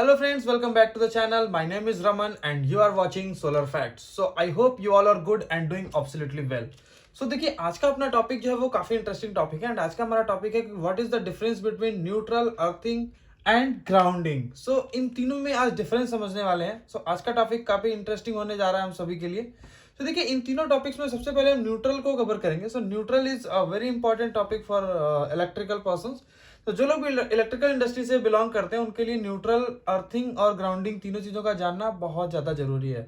Hello friends, welcome back to the channel. My name is Raman and you are watching Solar Facts. So I hope you all are good and doing absolutely well. So देखिए आज का अपना topic जो है वो काफी interesting topic है and आज का हमारा टॉपिक है कि what is the difference between neutral, earthing and grounding. So इन तीनों में आज डिफरेंस समझने वाले हैं. सो आज का टॉपिक काफी इंटरेस्टिंग होने जा रहा है हम सभी के लिए. तो देखिए इन तीनों टॉपिक्स में सबसे पहले हम न्यूट्रल को कवर करेंगे. So neutral is a very important topic for electrical persons. तो जो लोग भी इलेक्ट्रिकल इंडस्ट्री से बिलोंग करते हैं उनके लिए न्यूट्रल, अर्थिंग और ग्राउंडिंग तीनों चीजों का जानना बहुत ज्यादा जरूरी है.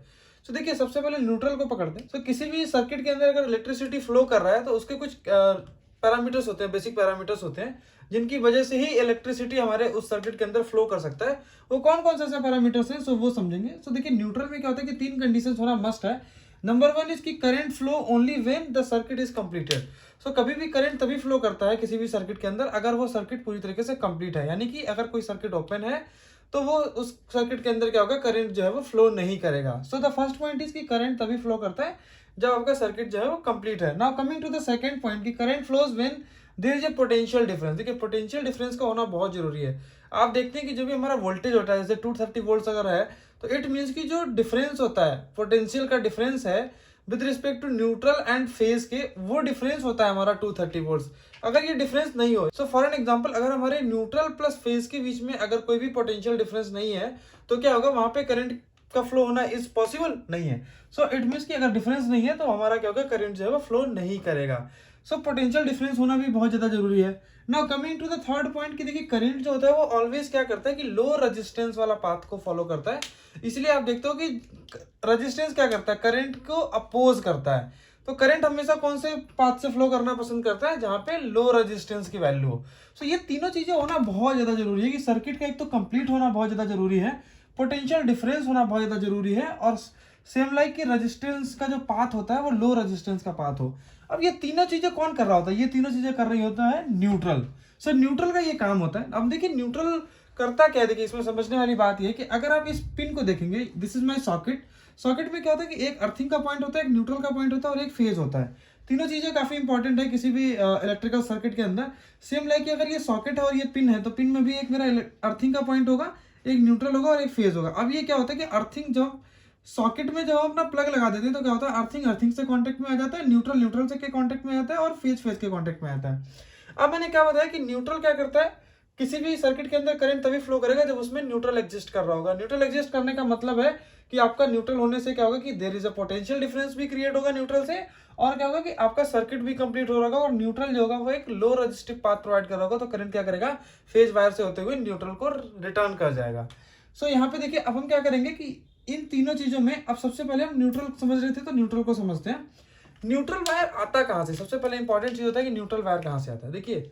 तो देखिए सबसे पहले न्यूट्रल को पकड़ते हैं. तो किसी भी सर्किट के अंदर अगर इलेक्ट्रिसिटी फ्लो कर रहा है तो उसके कुछ पैरामीटर्स होते हैं, बेसिक पैरामीटर्स होते हैं जिनकी वजह से ही इलेक्ट्रिसिटी हमारे उस सर्किट के अंदर फ्लो कर सकता है. वो कौन कौन से ऐसे पैरामीटर्स हैं सो वो समझेंगे. सो देखिए न्यूट्रल में क्या होता है कि तीन कंडीशंस होना मस्ट है. नंबर वन इज की current flow only when the circuit is completed. So कभी भी करंट तभी फ्लो करता है किसी भी सर्किट के अंदर अगर वो सर्किट पूरी तरीके से कंप्लीट है. यानी कि अगर कोई सर्किट ओपन है तो वो उस सर्किट के अंदर क्या होगा, करंट जो है वो फ्लो नहीं करेगा. So the first point is कि करंट तभी फ्लो करता है जब आपका सर्किट जो है वो कंप्लीट है. Now coming to the second point कि current flows when there is a potential difference. देखिए पोटेंशियल डिफरेंस का होना बहुत जरूरी है. आप देखते हैं कि जो भी हमारा वोल्टेज होता है जैसे 230 वोल्ट अगर है तो इट मीन्स की जो डिफरेंस होता है, पोटेंशियल का डिफरेंस है with respect to neutral and phase के, वो डिफरेंस होता है हमारा 230 वोल्ट. अगर ये डिफरेंस नहीं हो, सो फॉर एन एग्जांपल अगर हमारे न्यूट्रल प्लस फेज के बीच में अगर कोई भी पोटेंशियल डिफरेंस नहीं है तो क्या होगा, वहां पे करंट का फ्लो होना इज पॉसिबल नहीं है. सो इट मीन्स कि अगर डिफरेंस नहीं है तो हमारा क्या होगा, करंट जो है वो फ्लो नहीं करेगा. सो पोटेंशियल डिफरेंस होना भी बहुत ज्यादा जरूरी है. Now coming to the third point कि देखिए करंट जो होता है वो ऑलवेज क्या करता है कि लो रेजिस्टेंस वाला पाथ को फॉलो करता है. इसलिए आप देखते हो कि रेजिस्टेंस क्या करता है, करंट को अपोज करता है. तो करंट हमेशा कौन से पाथ से फ्लो करना पसंद करता है, जहां पे लो रेजिस्टेंस की वैल्यू हो. सो ये तीनों चीजें होना बहुत ज्यादा जरूरी है कि सर्किट का एक तो कंप्लीट होना बहुत ज्यादा जरूरी है, पोटेंशियल डिफरेंस होना बहुत ज्यादा जरूरी है, और सेम लाइक कि रेजिस्टेंस का जो पाथ होता है वो लो रेजिस्टेंस का पाथ हो. अब ये तीनों चीजें कौन कर रहा होता है, ये तीनों चीजें कर रही होता है न्यूट्रल. सो न्यूट्रल का ये काम होता है. अब देखिए न्यूट्रल करता क्या है, देखिए इसमें समझने वाली बात ये है कि अगर आप इस पिन को देखेंगे, this is my socket. Socket में क्या होता है कि एक अर्थिंग का पॉइंट होता है, एक न्यूट्रल का पॉइंट होता है और एक फेज होता है. तीनों चीजें काफी इंपॉर्टेंट है किसी भी इलेक्ट्रिकल सर्किट के अंदर. सेम लाइक अगर ये सॉकेट है और ये पिन है तो पिन में भी एक मेरा अर्थिंग का पॉइंट होगा, एक न्यूट्रल होगा और एक फेज होगा. अब ये क्या होता है कि अर्थिंग जब सॉकेट में जब हम अपना प्लग लगा देते हैं तो क्या होता है, अर्थिंग अर्थिंग से कांटेक्ट में आ जाता है, न्यूट्रल न्यूट्रल से के कांटेक्ट में आता है और फेज फेज के कांटेक्ट में आता है. अब मैंने क्या बताया कि न्यूट्रल क्या करता है, किसी भी सर्किट के अंदर करंट तभी फ्लो करेगा जब उसमें न्यूट्रल एग्जिस्ट कर रहा होगा. न्यूट्रल एग्जिस्ट करने का मतलब है कि आपका न्यूट्रल होने से क्या होगा कि there is a potential difference भी क्रिएट होगा न्यूट्रल से, और क्या होगा कि आपका सर्किट भी कंप्लीट हो रहा होगा और न्यूट्रल जो होगा वो एक लो रेजिस्टिव पाथ प्रोवाइड कर रहा होगा. तो करंट क्या करेगा, फेज वायर से होते हुए न्यूट्रल को रिटर्न कर जाएगा. सो यहाँ पे देखिए अब हम क्या करेंगे कि इन तीनों चीजों में अब सबसे पहले हम न्यूट्रल समझ रहे थे तो न्यूट्रल को समझते हैं. न्यूट्रल वायर आता कहां से, सबसे पहले इंपॉर्टेंट चीज होता है कि न्यूट्रल वायर कहां से आता है. देखिए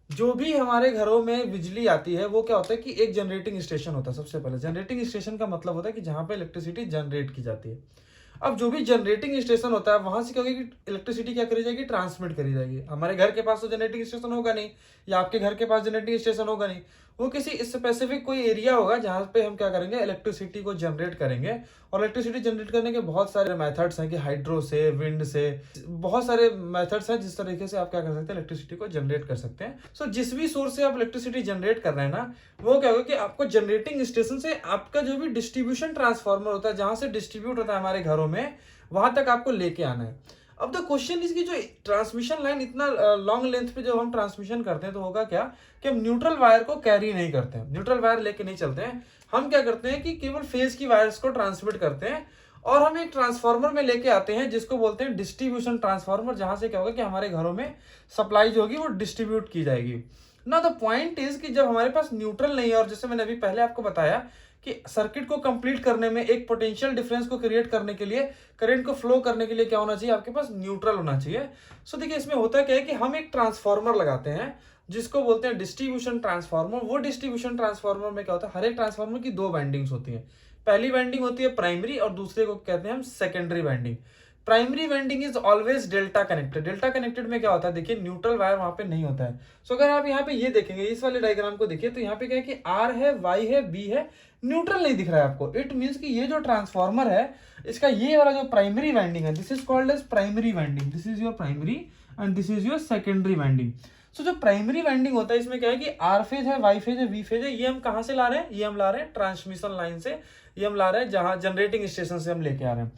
जो भी हमारे घरों में बिजली आती है वो क्या होता है कि एक जनरेटिंग स्टेशन होता है. सबसे पहले जनरेटिंग स्टेशन का मतलब होता है कि जहां पे इलेक्ट्रिसिटी जनरेट की जाती है. अब जो भी जनरेटिंग स्टेशन होता है वहां से क्या होगा कि इलेक्ट्रिसिटी क्या करी जाएगी, ट्रांसमिट करी जाएगी. हमारे घर के पास तो जनरेटिंग स्टेशन होगा नहीं, या आपके घर के पास जनरेटिंग स्टेशन होगा नहीं, वो किसी स्पेसिफिक कोई एरिया होगा जहां पे हम क्या करेंगे, इलेक्ट्रिसिटी को जनरेट करेंगे. और इलेक्ट्रिसिटी जनरेट करने के बहुत सारे मेथड्स हैं कि हाइड्रो से, विंड से, बहुत सारे मेथड्स हैं जिस तरीके से आप क्या कर सकते हैं, इलेक्ट्रिसिटी को जनरेट कर सकते हैं. सो जिस भी सोर्स से आप इलेक्ट्रिसिटी जनरेट कर रहे हैं ना, वो क्या होगा कि आपको जनरेटिंग स्टेशन से आपका जो भी डिस्ट्रीब्यूशन ट्रांसफार्मर होता है जहां से डिस्ट्रीब्यूट होता है हमारे घरों में, वहां तक आपको लेके आना है. अब द क्वेश्चन इसकी जो ट्रांसमिशन लाइन इतना लॉन्ग लेंथ पे जब हम ट्रांसमिशन करते हैं तो होगा क्या कि हम न्यूट्रल वायर को कैरी नहीं करते हैं, न्यूट्रल वायर लेके नहीं चलते हैं. हम क्या करते हैं कि केवल फेज की वायर्स को ट्रांसमिट करते हैं और हम एक ट्रांसफार्मर में लेके आते हैं जिसको बोलते हैं डिस्ट्रीब्यूशन ट्रांसफार्मर, जहां से क्या होगा कि हमारे घरों में सप्लाई जो होगी वो डिस्ट्रीब्यूट की जाएगी. ना द पॉइंट इज कि जब हमारे पास न्यूट्रल नहीं है, और जैसे मैंने अभी पहले आपको बताया कि सर्किट को कंप्लीट करने में एक पोटेंशियल डिफरेंस को क्रिएट करने के लिए, करंट को फ्लो करने के लिए क्या होना चाहिए, आपके पास न्यूट्रल होना चाहिए. सो देखिए इसमें होता क्या है कि हम एक ट्रांसफार्मर लगाते हैं जिसको बोलते हैं डिस्ट्रीब्यूशन ट्रांसफार्मर. वो डिस्ट्रीब्यूशन ट्रांसफार्मर में क्या होता है, हर एक ट्रांसफार्मर की दो वाइंडिंग्स होती है. पहली वाइंडिंग होती है प्राइमरी और दूसरे को कहते हैं हम secondary winding. Primary winding is always delta connected. Delta connected में क्या होता है, देखिए न्यूट्रल वायर वहां पे नहीं होता है. सो अगर आप यहाँ पे ये देखेंगे, इस वाले डायग्राम को देखिए, तो यहाँ पे क्या है कि आर है, वाई है, बी है, न्यूट्रल नहीं दिख रहा है आपको. इट मींस कि ये जो ट्रांसफार्मर है इसका ये वाला जो प्राइमरी वाइंडिंग है, this is called as primary winding. This is your primary and this is your secondary winding. So जो प्राइमरी वाइंडिंग होता है इसमें क्या है कि आर फेज है, वाई फेज है, वी फेज है, ये हम कहाँ से ला रहे हैं, ये हम ला रहे हैं ट्रांसमिशन लाइन से, ये हम ला रहे हैं जहां जनरेटिंग स्टेशन से हम लेके आ रहे हैं।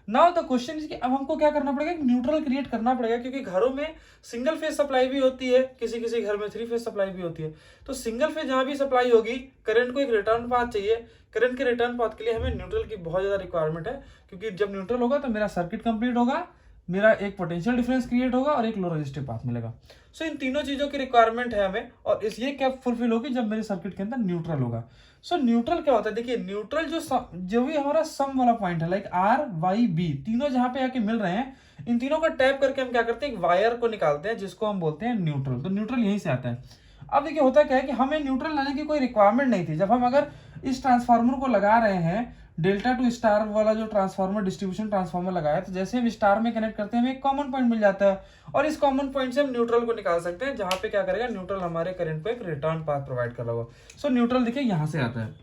नाउ द क्वेश्चन इज कि अब हमको क्या करना पड़ेगा, न्यूट्रल क्रिएट करना पड़ेगा, क्योंकि घरों में सिंगल फेज सप्लाई भी होती है, किसी किसी घर में 3 फेज सप्लाई भी होती है। तो सिंगल फेज जहां भी सप्लाई होगी, करंट को एक रिटर्न पाथ चाहिए। करंट के रिटर्न पाथ के लिए हमें न्यूट्रल की बहुत ज्यादा रिक्वायरमेंट है, क्योंकि जब न्यूट्रल होगा तो मेरा सर्किट कंप्लीट होगा, मेरा एक पोटेंशियल डिफरेंस क्रिएट होगा और एक लो रेजिस्टिव पाथ मिलेगा। सो इन तीनों चीजों की रिक्वायरमेंट है हमें, और इस ये क्या फुलफिल होगी जब मेरे सर्किट के अंदर न्यूट्रल होगा। सो न्यूट्रल क्या होता है, देखिए न्यूट्रल जो भी हमारा सम वाला पॉइंट है, लाइक आर वाई बी, तीनों जहां पे आके मिल रहे हैं, इन तीनों का टैप करके हम क्या करते हैं, एक वायर को निकालते हैं जिसको हम बोलते हैं न्यूट्रल। तो न्यूट्रल यहीं से आता है। अब देखिए होता क्या है कि हमें न्यूट्रल लाने की कोई रिक्वायरमेंट नहीं थी। जब हम अगर इस ट्रांसफार्मर को लगा रहे हैं, डेल्टा टू स्टार वाला जो ट्रांसफार्मर, डिस्ट्रीब्यूशन ट्रांसफार्मर लगाया, तो जैसे हम स्टार में कनेक्ट करते हैं हमें एक कॉमन पॉइंट मिल जाता है, और इस कॉमन पॉइंट से हम न्यूट्रल को निकाल सकते हैं, जहां पे क्या करेगा, न्यूट्रल हमारे करंट को एक रिटर्न पाथ प्रोवाइड कर रहा होगा। सो न्यूट्रल देखिए यहां से आता है।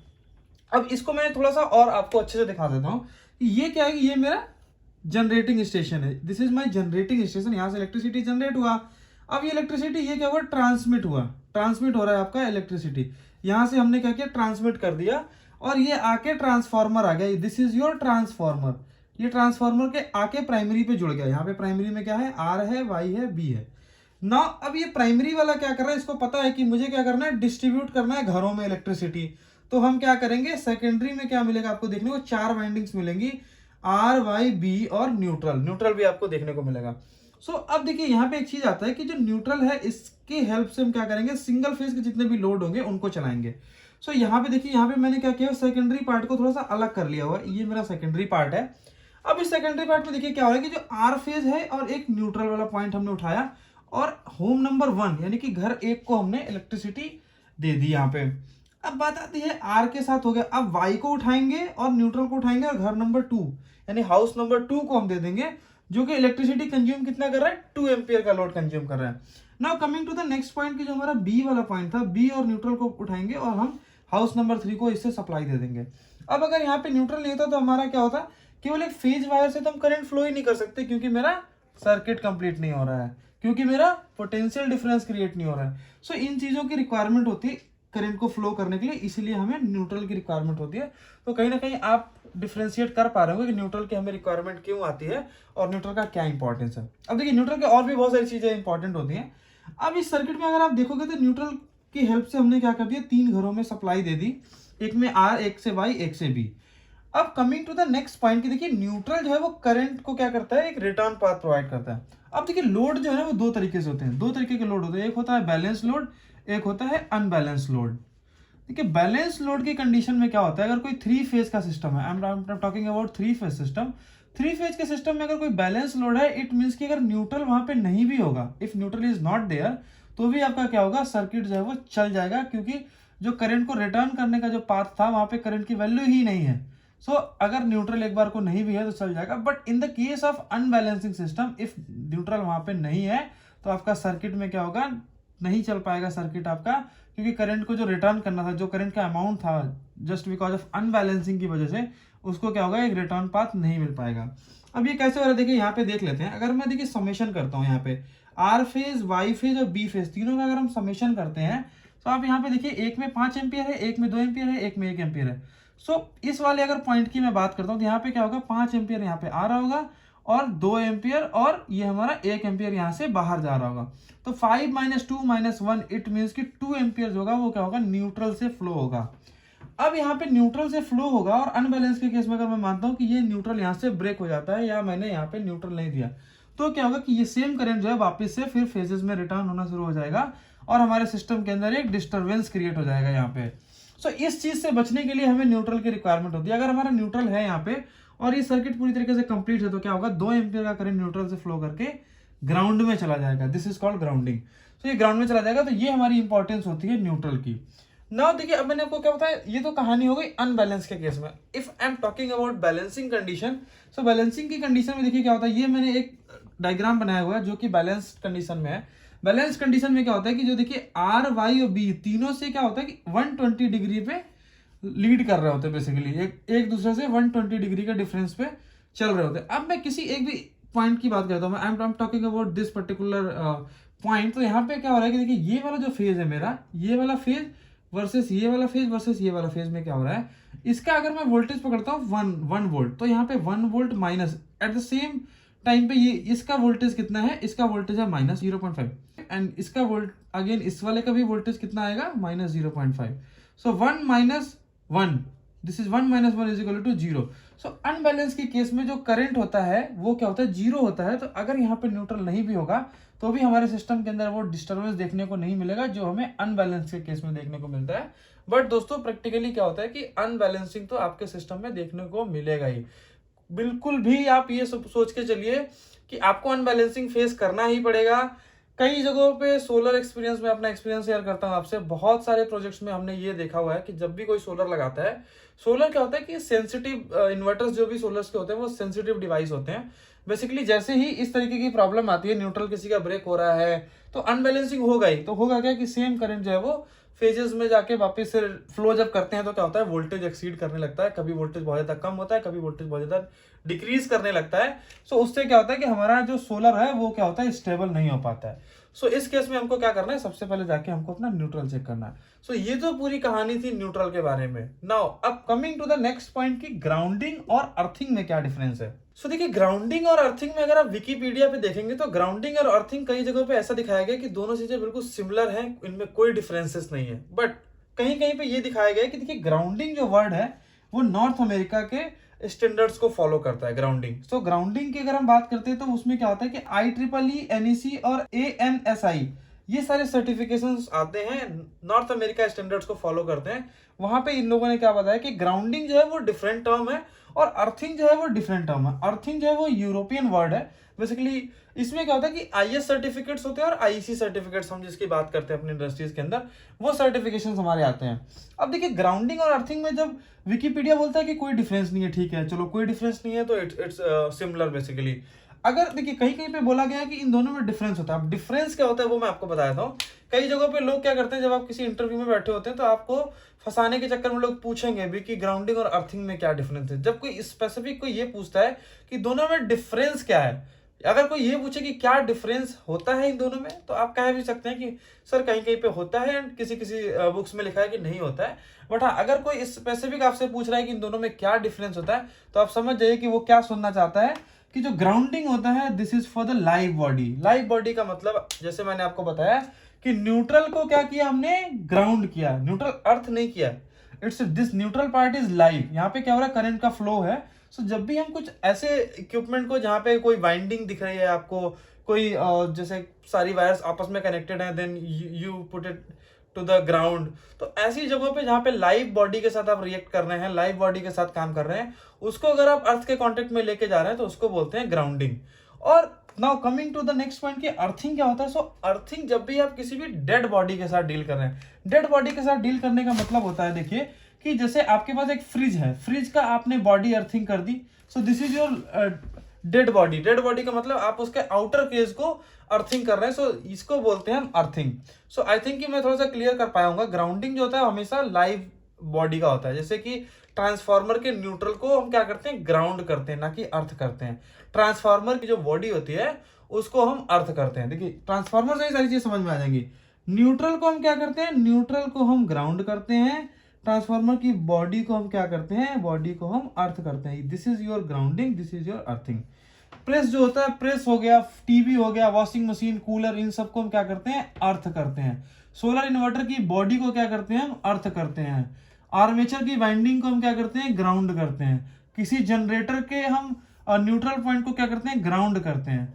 अब इसको मैं थोड़ा सा और आपको अच्छे से दिखा देता हूँ कि ये क्या है कि ये मेरा जनरेटिंग स्टेशन है, this is my generating station. यहाँ से इलेक्ट्रिसिटी जनरेट हुआ। अब ये इलेक्ट्रिसिटी ये क्या हुआ, ट्रांसमिट हुआ, ट्रांसमिट हो रहा है आपका इलेक्ट्रिसिटी। यहाँ से हमने क्या किया, ट्रांसमिट कर दिया, और ये आके ट्रांसफार्मर आ गया, दिस इज योर ट्रांसफार्मर। ये ट्रांसफार्मर के आके प्राइमरी पे जुड़ गया। यहाँ पे प्राइमरी में क्या है, आर है, वाई है, बी है ना। अब ये प्राइमरी वाला क्या कर रहा है, इसको पता है कि मुझे क्या करना है, डिस्ट्रीब्यूट करना है घरों में इलेक्ट्रिसिटी। तो हम क्या करेंगे, सेकेंडरी में क्या मिलेगा आपको देखने को, 4 वाइंडिंग्स मिलेंगी, आर वाई बी और न्यूट्रल। न्यूट्रल भी आपको देखने को मिलेगा। सो अब देखिए यहाँ पे एक चीज आता है कि जो न्यूट्रल है, इसकी हेल्प से हम क्या करेंगे, सिंगल फेज के जितने भी लोड होंगे उनको चलाएंगे। सो यहाँ पे देखिए, यहाँ पे मैंने क्या किया, सेकेंडरी पार्ट को थोड़ा सा अलग कर लिया हुआ है। ये मेरा सेकेंडरी पार्ट है। अब इस सेकेंडरी पार्ट में देखिए क्या हो रहा है कि जो आर फेज है और एक न्यूट्रल वाला पॉइंट हमने उठाया, और होम नंबर 1 यानी कि घर 1 को हमने इलेक्ट्रिसिटी दे दी यहाँ पे। अब बात आती है आर के साथ हो गया, अब वाई को उठाएंगे और न्यूट्रल को उठाएंगे, और घर नंबर 2 यानी हाउस नंबर 2 को हम दे देंगे, जो कि इलेक्ट्रिसिटी कंज्यूम कितना कर रहा है, 2 एम्पियर का लोड कंज्यूम कर रहा है। Now coming to the next point की जो हमारा बी वाला पॉइंट था, बी और न्यूट्रल को उठाएंगे और हम हाउस नंबर 3 को इससे सप्लाई दे देंगे। अब अगर यहाँ पे न्यूट्रल नहीं होता तो हमारा क्या होता, केवल एक फेज वायर से तो हम करंट फ्लो ही नहीं कर सकते, क्योंकि मेरा सर्किट कंप्लीट नहीं हो रहा है, क्योंकि मेरा पोटेंशियल डिफरेंस क्रिएट नहीं हो रहा है। सो इन चीजों की रिक्वायरमेंट होती है करंट को फ्लो करने के लिए, इसीलिए हमें न्यूट्रल की रिक्वायरमेंट होती है। तो कहीं ना कहीं आप डिफरेंशिएट कर पा रहे हो कि न्यूट्रल की हमें रिक्वायरमेंट क्यों आती है और न्यूट्रल का क्या इंपॉर्टेंस है। अब देखिए न्यूट्रल के और भी बहुत सारी चीजें इंपॉर्टेंट होती हैं। अब इस सर्किट में अगर आप देखोगे तो न्यूट्रल की हेल्प से हमने क्या कर दिया, 3 घरों में सप्लाई दे दी, एक में आर, एक से वाई, एक से बी। अब coming to the next point की देखिए, न्यूट्रल जो है वो करंट को क्या करता है, एक रिटर्न पाथ प्रोवाइड करता है। अब देखिए लोड जो है ना वो 2 तरीके से होते हैं, 2 तरीके के लोड होते हैं, एक होता है बैलेंस लोड, एक होता है अनबैलेंस लोड। देखिए बैलेंस लोड की कंडीशन में क्या होता है, अगर कोई 3 फेज का सिस्टम है, I am talking about 3 phase system, 3 phase के सिस्टम में अगर कोई बैलेंस लोड है, इट मींस कि अगर न्यूट्रल वहां पे नहीं भी होगा, if neutral is not there, तो भी आपका क्या होगा, सर्किट जो है वो चल जाएगा, क्योंकि जो करंट को रिटर्न करने का जो पाथ था वहां पे करंट की वैल्यू ही नहीं है। सो अगर न्यूट्रल एक बार को नहीं भी है तो चल जाएगा। But in the case of unbalancing system, if neutral वहां पे नहीं है तो आपका सर्किट में क्या होगा, नहीं चल पाएगा सर्किट आपका, क्योंकि करंट को जो रिटर्न करना था, जो करंट का अमाउंट था, जस्ट बिकॉज ऑफ अनबैलेंसिंग की वजह से उसको क्या होगा, एक रिटर्न पाथ नहीं मिल पाएगा। अब ये कैसे हो रहा है, देखिए यहाँ पे देख लेते हैं। अगर मैं देखिए समेशन करता हूँ, यहाँ पे आर फेज, वाई फेज और बी फेज तीनों का अगर हम समेशन करते हैं, तो आप यहाँ पे देखिए एक में 5 एम्पियर है, एक में 2 एम्पियर है, एक में 1 एम्पियर है। सो इस वाले अगर पॉइंट की मैं बात करता हूँ तो यहाँ पे क्या होगा, 5 एम्पियर यहाँ पे आ रहा होगा और 2 एम्पियर, और ये हमारा 1 एम्पियर यहाँ से बाहर जा रहा होगा। तो 5 - 2 - 1 इट मीन्स कि 2 एम्पियर होगा वो क्या होगा, न्यूट्रल से फ्लो होगा। अब यहाँ पे न्यूट्रल से फ्लो होगा, और अनबैलेंस के केस में अगर मैं मानता हूँ कि ये न्यूट्रल यहाँ से ब्रेक हो जाता है, या मैंने यहाँ पे न्यूट्रल नहीं दिया, तो क्या होगा कि ये सेम करंट जो है वापस से फिर फेजेस में रिटर्न होना शुरू हो जाएगा, और हमारे सिस्टम के अंदर एक डिस्टर्बेंस क्रिएट हो जाएगा यहाँ पे। सो इस चीज से बचने के लिए हमें न्यूट्रल की रिक्वायरमेंट होती है। अगर हमारा न्यूट्रल है यहाँ पे और ये सर्किट पूरी तरीके से कंप्लीट है, तो क्या होगा, 2 एम्पियर का करंट न्यूट्रल से फ्लो करके ग्राउंड में चला जाएगा, दिस इज कॉल्ड ग्राउंडिंग। तो ये ग्राउंड में चला जाएगा, तो ये हमारी इंपॉर्टेंस होती है न्यूट्रल की। नाउ देखिए, अब मैंने आपको क्या बताया, ये तो कहानी हो गई अनबैलेंस के केस में। If I am talking about balancing condition, so balancing की कंडीशन में देखिए क्या होता है, ये मैंने एक डायग्राम बनाया हुआ है जो कि बैलेंस कंडीशन में है। बैलेंस कंडीशन में क्या होता है कि जो देखिए आर, वाई और बी तीनों से क्या होता है कि 120 डिग्री पे लीड कर रहे होते हैं, बेसिकली एक दूसरे से 120 डिग्री के डिफरेंस पे चल रहे होते हैं। अब मैं किसी एक भी पॉइंट की बात करता हूँ, आई am talking about this particular point, तो यहाँ पे क्या हो रहा है कि देखिए ये वाला जो फेज है मेरा, ये वाला फेज वर्सेस ये वाला फेज वर्सेस ये वाला फेज में क्या हो रहा है, इसका अगर मैं वोल्टेज पकड़ता हूँ 1 वोल्ट, तो यहाँ पे 1 volt minus at the same time पे ये इसका वोल्टेज कितना है, इसका वोल्टेज है -0.5 एंड इसका वोल्ट अगेन इस वाले का भी वोल्टेज कितना आएगा -0.5। So 1 minus 1, this is 1 minus 1 is equal to 0। So unbalance के केस में जो करंट होता है वो क्या होता है, 0 होता है। तो अगर यहाँ पे न्यूट्रल नहीं भी होगा तो भी हमारे सिस्टम के अंदर वो डिस्टर्बेंस देखने को नहीं मिलेगा जो हमें अनबैलेंस के केस में देखने को मिलता है। बट दोस्तों प्रैक्टिकली क्या होता है कि अनबैलेंसिंग तो आपके सिस्टम में देखने को मिलेगा ही। बिल्कुल भी आप ये सोच के चलिए कि आपको अनबैलेंसिंग फेस करना ही पड़ेगा। कई जगहों पे सोलर एक्सपीरियंस में अपना एक्सपीरियंस शेयर करता हूँ आपसे। बहुत सारे प्रोजेक्ट्स में हमने ये देखा हुआ है कि जब भी कोई सोलर लगाता है, सोलर क्या होता है कि सेंसिटिव इन्वर्टर्स जो भी सोलर्स के होते हैं वो सेंसिटिव डिवाइस होते हैं। बेसिकली जैसे ही इस तरीके की प्रॉब्लम आती है, न्यूट्रल किसी का ब्रेक हो रहा है तो अनबैलेंसिंग होगा ही। तो होगा क्या कि सेम करंट जो है वो फेजेस में जाके वापस से फ्लो जब करते हैं तो क्या होता है, वोल्टेज एक्सीड करने लगता है। कभी वोल्टेज बहुत ज्यादा कम होता है, कभी वोल्टेज बहुत ज्यादा डिक्रीज करने लगता है। सो उससे क्या होता है कि हमारा जो सोलर है वो क्या होता है, स्टेबल नहीं हो पाता है। सो इस केस में हमको क्या करना है, सबसे पहले जाके हमको अपना न्यूट्रल चेक करना है। सो ये तो पूरी कहानी थी न्यूट्रल के बारे में। नाउ अब coming to the next point की ग्राउंडिंग और अर्थिंग में क्या डिफरेंस है। सो देखिए ग्राउंडिंग और अर्थिंग में अगर आप विकिपीडिया पे देखेंगे तो ग्राउंडिंग और अर्थिंग कई जगहों पे ऐसा दिखाया गया कि दोनों चीजें बिल्कुल सिमिलर हैं, इनमें कोई डिफरेंसेस नहीं है। बट कहीं कहीं पे ये दिखाया गया है कि देखिए ग्राउंडिंग जो वर्ड है वो नॉर्थ अमेरिका के स्टैंडर्ड्स को फॉलो करता है, ग्राउंडिंग। तो ग्राउंडिंग की अगर हम बात करते हैं तो उसमें क्या होता है कि IEEE, NEC और ANSI ये सारे सर्टिफिकेशंस आते हैं, नॉर्थ अमेरिका स्टैंडर्ड्स को फॉलो करते हैं। वहां पे इन लोगों ने क्या बताया कि ग्राउंडिंग जो है वो डिफरेंट टर्म है और अर्थिंग जो है वो डिफरेंट टर्म है। अर्थिंग जो है वो यूरोपियन वर्ड है। बेसिकली इसमें क्या होता है कि IS सर्टिफिकेट्स होते हैं और IEC सर्टिफिकेट्स, हम जिसकी बात करते हैं अपनी इंडस्ट्रीज के अंदर, वो सर्टिफिकेशंस हमारे आते हैं। अब देखिए ग्राउंडिंग और अर्थिंग में जब विकिपीडिया बोलता है कि कोई डिफरेंस नहीं है, ठीक है चलो कोई डिफरेंस नहीं है तो इट्स सिमिलर बेसिकली। अगर देखिए कहीं कहीं पे बोला गया है कि इन दोनों में डिफरेंस होता है। अब डिफरेंस क्या होता है वो मैं आपको बता देता हूँ। कई जगहों पे लोग क्या करते हैं, जब आप किसी इंटरव्यू में बैठे होते हैं तो आपको फंसाने के चक्कर में लोग पूछेंगे भी कि ग्राउंडिंग और अर्थिंग में क्या डिफरेंस है। जब कोई स्पेसिफिक कोई ये पूछता है कि दोनों में डिफरेंस क्या है, अगर कोई ये पूछे कि क्या डिफरेंस होता है इन दोनों में, तो आप कह भी सकते हैं कि सर कहीं कहीं पे होता है एंड किसी किसी बुक्स में लिखा है कि नहीं होता है। बट हाँ, अगर कोई स्पेसिफिक आपसे पूछ रहा है कि इन दोनों में क्या डिफरेंस होता है, तो आप समझ जाइए कि वो क्या सुनना चाहता है कि जो ग्राउंडिंग होता है this is for the live body. Live body का मतलब जैसे मैंने आपको बताया कि न्यूट्रल को क्या किया हमने, ग्राउंड किया, न्यूट्रल अर्थ नहीं किया। It's this neutral part is live. यहाँ पे क्या हो रहा है, करंट का फ्लो है। सो जब भी हम कुछ ऐसे इक्विपमेंट को जहाँ पे कोई वाइंडिंग दिख रही है आपको, कोई जैसे सारी वायर्स आपस में कनेक्टेड हैं, then you put it to the ground, तो ऐसी जगहों पे जहाँ पे लाइव बॉडी के साथ आप रिएक्ट कर रहे हैं, लाइव बॉडी के साथ काम कर रहे हैं, उसको अगर आप अर्थ के कांटेक्ट में लेके जा रहे हैं तो उसको बोलते हैं ग्राउंडिंग। और now coming to the next point कि अर्थिंग क्या होता है। सो अर्थिंग जब भी आप किसी भी डेड बॉडी के साथ डील कर रहे हैं, डेड बॉडी के साथ डील करने का मतलब होता है देखिए कि जैसे आपके पास एक फ्रिज है, फ्रिज का आपने बॉडी अर्थिंग कर दी। So this is your dead body. Dead body का मतलब आप उसके आउटर केस को अर्थिंग कर रहे हैं। सो इसको बोलते हैं हम अर्थिंग। सो आई थिंक कि मैं थोड़ा सा क्लियर कर पाया हूँ। ग्राउंडिंग जो होता है हमेशा लाइव बॉडी का होता है। जैसे कि ट्रांसफार्मर के न्यूट्रल को हम क्या करते हैं, ग्राउंड करते हैं, ना कि अर्थ करते हैं। ट्रांसफार्मर की जो बॉडी होती है उसको हम अर्थ करते हैं। देखिए ट्रांसफार्मर से ही सारी चीज समझ में आ जाएंगी। न्यूट्रल को हम क्या करते हैं, न्यूट्रल को हम ग्राउंड करते हैं। ट्रांसफार्मर की बॉडी को हम क्या करते हैं, बॉडी को हम अर्थ करते हैं। This is your grounding, this is your earthing. Press जो होता है, प्रेस हो गया, टीवी हो गया, वॉशिंग मशीन, कूलर, इन सबको हम क्या करते हैं, अर्थ करते हैं। सोलर इन्वर्टर की बॉडी को क्या करते हैं, हम अर्थ करते हैं। आर्मेचर की वाइंडिंग को हम क्या करते हैं, ग्राउंड करते हैं। किसी जनरेटर के हम न्यूट्रल पॉइंट को क्या करते हैं, ग्राउंड करते हैं।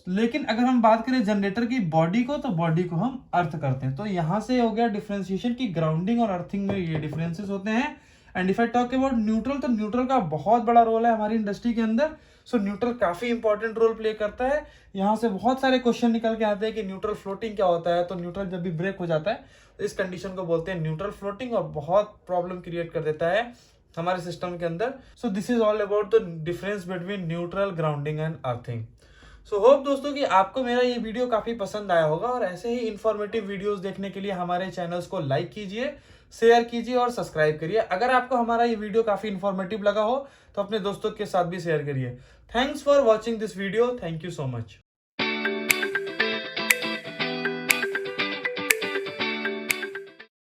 लेकिन अगर हम बात करें जनरेटर की बॉडी को, तो बॉडी को हम अर्थ करते हैं। तो यहां से हो गया डिफरेंशिएशन की ग्राउंडिंग और अर्थिंग में ये डिफरेंसेस होते हैं। And if I talk about neutral, तो न्यूट्रल का बहुत बड़ा रोल है हमारी इंडस्ट्री के अंदर। सो न्यूट्रल काफी इंपॉर्टेंट रोल प्ले करता है। यहाँ से बहुत सारे क्वेश्चन निकल के आते हैं कि न्यूट्रल फ्लोटिंग क्या होता है। तो न्यूट्रल जब भी ब्रेक हो जाता है तो इस कंडीशन को बोलते हैं न्यूट्रल फ्लोटिंग, और बहुत प्रॉब्लम क्रिएट कर देता है हमारे सिस्टम के अंदर। सो this is all about the difference between neutral, grounding and earthing. So hope दोस्तों कि आपको मेरा ये वीडियो काफी पसंद आया होगा, और ऐसे ही इंफॉर्मेटिव वीडियोस देखने के लिए हमारे चैनल्स को लाइक कीजिए, शेयर कीजिए और सब्सक्राइब करिए। अगर आपको हमारा ये वीडियो काफी इंफॉर्मेटिव लगा हो तो अपने दोस्तों के साथ भी शेयर करिए। Thanks for watching this video. Thank you so much.